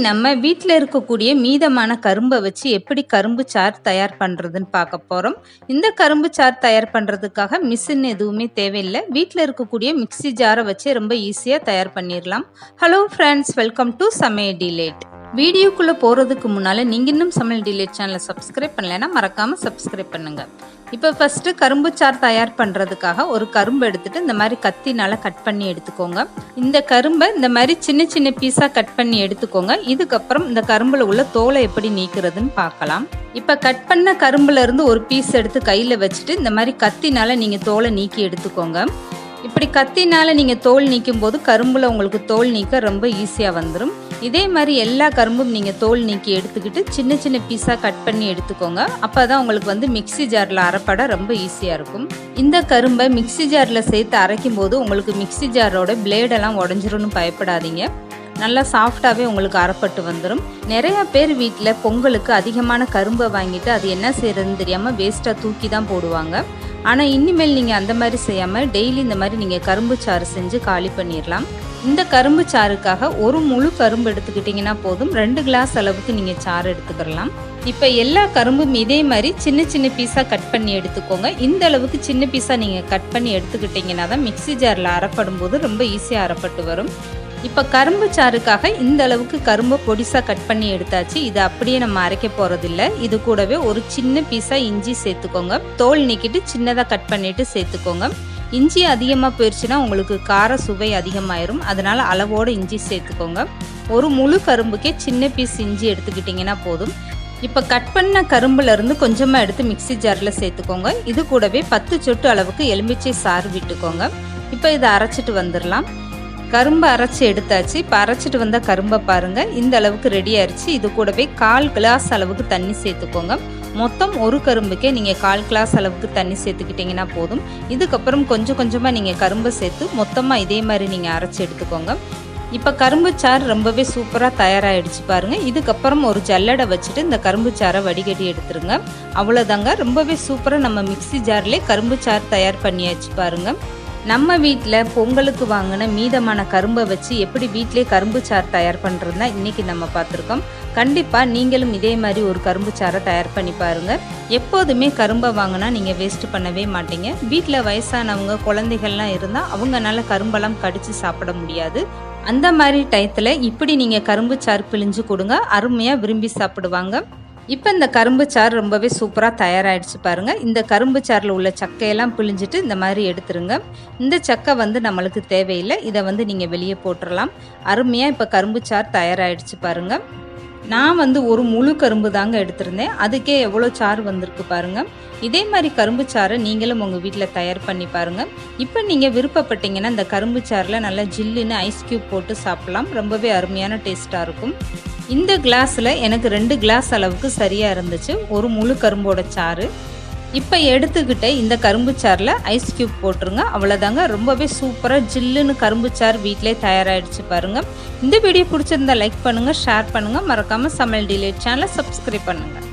நம்ம வீட்டில் இருக்கக்கூடிய மீதமான கரும்பை வச்சு எப்படி கரும்பு சாறு தயார் பண்ணுறதுன்னு பார்க்க போகிறோம். இந்த கரும்பு சாறு தயார் பண்ணுறதுக்காக மிஷின் எதுவுமே தேவையில்லை. வீட்டில் இருக்கக்கூடிய மிக்ஸி ஜாரை வச்சு ரொம்ப ஈஸியாக தயார் பண்ணிடலாம். ஹலோ ஃப்ரெண்ட்ஸ், வெல்கம் டு சமையல் டிலேட். வீடியோக்குள்ளே போகிறதுக்கு முன்னால் நீங்கள் இன்னும் சமையல் டிலேட் சேனலை சப்ஸ்கிரைப் பண்ணலைன்னா மறக்காமல் சப்ஸ்கிரைப் பண்ணுங்கள். இப்போ ஃபஸ்ட்டு கரும்பு சாறு தயார் பண்ணுறதுக்காக ஒரு கரும்பு எடுத்துகிட்டு இந்த மாதிரி கத்தினால் கட் பண்ணி எடுத்துக்கோங்க. இந்த கரும்பை இந்த மாதிரி சின்ன சின்ன பீஸாக கட் பண்ணி எடுத்துக்கோங்க. இதுக்கப்புறம் இந்த கரும்பில் உள்ள தோலை எப்படி நீக்கிறதுன்னு பார்க்கலாம். இப்போ கட் பண்ண கரும்புல இருந்து ஒரு பீஸ் எடுத்து கையில் வச்சுட்டு இந்த மாதிரி கத்தினால் நீங்கள் தோலை நீக்கி எடுத்துக்கோங்க. இப்படி கத்தினால நீங்கள் தோல் நீக்கும் போது கரும்புல உங்களுக்கு தோல் நீக்க ரொம்ப ஈஸியாக வந்துடும். இதே மாதிரி எல்லா கரும்பும் நீங்கள் தோல் நீக்கி எடுத்துக்கிட்டு சின்ன சின்ன பீஸாக கட் பண்ணி எடுத்துக்கோங்க. அப்போ தான் உங்களுக்கு மிக்ஸி ஜாரில் அரைப்பட ரொம்ப ஈஸியாக இருக்கும். இந்த கரும்பை மிக்ஸி ஜாரில் சேர்த்து அரைக்கும் போது உங்களுக்கு மிக்ஸி ஜாரோட பிளேடெல்லாம் உடஞ்சிரும்னு பயப்படாதீங்க. நல்லா சாஃப்டாகவே உங்களுக்கு அரைப்பட்டு வந்துடும். நிறையா பேர் வீட்டில் பொங்கலுக்கு அதிகமான கரும்பை வாங்கிட்டு அது என்ன செய்யறதுன்னு தெரியாமல் வேஸ்ட்டாக தூக்கி தான் போடுவாங்க. ஆனால் இனிமேல் நீங்கள் அந்த மாதிரி செய்யாமல் டெய்லி இந்த மாதிரி நீங்கள் கரும்பு சாறு செஞ்சு காலி பண்ணிடலாம். இந்த கரும்பு சாறுக்காக ஒரு முழு கரும்பு எடுத்துக்கிட்டிங்கன்னா போதும். 2 கிளாஸ் அளவுக்கு நீங்கள் சாறு எடுத்துக்கிடலாம். இப்போ எல்லா கரும்பும் இதே மாதிரி சின்ன சின்ன பீஸாக கட் பண்ணி எடுத்துக்கோங்க. இந்த அளவுக்கு சின்ன பீஸாக நீங்கள் கட் பண்ணி எடுத்துக்கிட்டிங்கன்னா தான் மிக்ஸி ஜாரில் அரைப்படும் போது ரொம்ப ஈஸியாக அரைப்பட்டு வரும். இப்போ கரும்பு சாறுக்காக இந்த அளவுக்கு கரும்பை பொடிசாக கட் பண்ணி எடுத்தாச்சு. இது அப்படியே நம்ம அரைக்க போகிறதில்ல. இது கூடவே ஒரு சின்ன பீஸாக இஞ்சி சேர்த்துக்கோங்க. தோல் நீக்கிட்டு சின்னதாக கட் பண்ணிவிட்டு சேர்த்துக்கோங்க. இஞ்சி அதிகமாக போயிடுச்சுன்னா உங்களுக்கு கார சுவை அதிகமாயிரும். அதனால் அளவோடு இஞ்சி சேர்த்துக்கோங்க. ஒரு முழு கரும்புக்கே சின்ன பீஸ் இஞ்சி எடுத்துக்கிட்டிங்கன்னா போதும். இப்போ கட் பண்ண கரும்புலேருந்து கொஞ்சமாக எடுத்து மிக்ஸி ஜாரில் சேர்த்துக்கோங்க. இது கூடவே 10 சொட்டு அளவுக்கு எலுமிச்சை சாறு விட்டுக்கோங்க. இப்போ இதை அரைச்சிட்டு வந்துடலாம். கரும்பை அரைச்சி எடுத்தாச்சு. இப்போ அரைச்சிட்டு வந்த கரும்பை பாருங்கள், இந்த அளவுக்கு ரெடி ஆயிடுச்சு. இது கூடவே 1/4 கிளாஸ் அளவுக்கு தண்ணி சேர்த்துக்கோங்க. மொத்தம் ஒரு கரும்புக்கே நீங்கள் 1/4 கிளாஸ் அளவுக்கு தண்ணி சேர்த்துக்கிட்டிங்கன்னா போதும். இதுக்கப்புறம் கொஞ்சம் கொஞ்சமாக நீங்கள் கரும்பை சேர்த்து மொத்தமாக இதே மாதிரி நீங்கள் அரைச்சி எடுத்துக்கோங்க. இப்போ கரும்பு சாறு ரொம்பவே சூப்பராக தயாராகிடுச்சு பாருங்கள். இதுக்கப்புறம் ஒரு ஜல்லடை வச்சுட்டு இந்த கரும்பு சாறை வடிகட்டி எடுத்துருங்க. அவ்வளோதாங்க, ரொம்பவே சூப்பராக நம்ம மிக்ஸி ஜார்லேயே கரும்பு சாறு தயார் பண்ணியாச்சு பாருங்கள். நம்ம வீட்டில் பொங்கலுக்கு வாங்கின மீதமான கரும்பை வச்சு எப்படி வீட்டிலே கரும்பு சாறு தயார் பண்ணுறதுனா இன்றைக்கி நம்ம பார்த்துருக்கோம். கண்டிப்பாக நீங்களும் இதே மாதிரி ஒரு கரும்பு சாறை தயார் பண்ணி பாருங்கள். எப்போதுமே கரும்பை வாங்கினா நீங்கள் வேஸ்ட்டு பண்ணவே மாட்டீங்க. வீட்டில் வயசானவங்க குழந்தைகள்லாம் இருந்தால் அவங்கனால கரும்பெல்லாம் கடித்து சாப்பிட முடியாது. அந்த மாதிரி டயத்தில் இப்படி நீங்கள் கரும்பு சாறு பிழிஞ்சு கொடுங்க, அருமையாக விரும்பி சாப்பிடுவாங்க. இப்போ இந்த கரும்பு சாறு ரொம்பவே சூப்பராக தயாராகிடுச்சு பாருங்கள். இந்த கரும்பு சாறில் உள்ள சக்கையெல்லாம் பிழிஞ்சிட்டு இந்த மாதிரி எடுத்துருங்க. இந்த சக்கை நம்மளுக்கு தேவையில்லை. இதை நீங்கள் வெளியே போட்டுடலாம். அருமையாக இப்போ கரும்பு சாறு தயாராகிடுச்சு பாருங்கள். நான் ஒரு முழு கரும்பு தாங்க எடுத்திருந்தேன். அதுக்கே எவ்வளோ சாறு வந்திருக்கு பாருங்கள். இதே மாதிரி கரும்பு சாறை நீங்களும் உங்கள் வீட்டில் தயார் பண்ணி பாருங்கள். இப்போ நீங்கள் விருப்பப்பட்டீங்கன்னா இந்த கரும்பு சாறில் நல்லா ஜில்லுன்னு ஐஸ் க்யூப் போட்டு சாப்பிட்லாம். ரொம்பவே அருமையான டேஸ்ட்டாக இருக்கும். இந்த கிளாஸில் எனக்கு 2 கிளாஸ் அளவுக்கு சரியாக இருந்துச்சு ஒரு முழு கரும்போட சாறு. இப்போ எடுத்துக்கிட்ட இந்த கரும்பு சாறில் ஐஸ் க்யூப் போட்டுருங்க. அவ்வளோதாங்க, ரொம்பவே சூப்பராக ஜில்லுன்னு கரும்பு சாறு வீட்டிலே தயாராகிடுச்சு பாருங்கள். இந்த வீடியோ பிடிச்சிருந்தா லைக் பண்ணுங்கள், ஷேர் பண்ணுங்கள். மறக்காமல் சமையல் டிலேட் சேனலை சப்ஸ்கிரைப் பண்ணுங்கள்.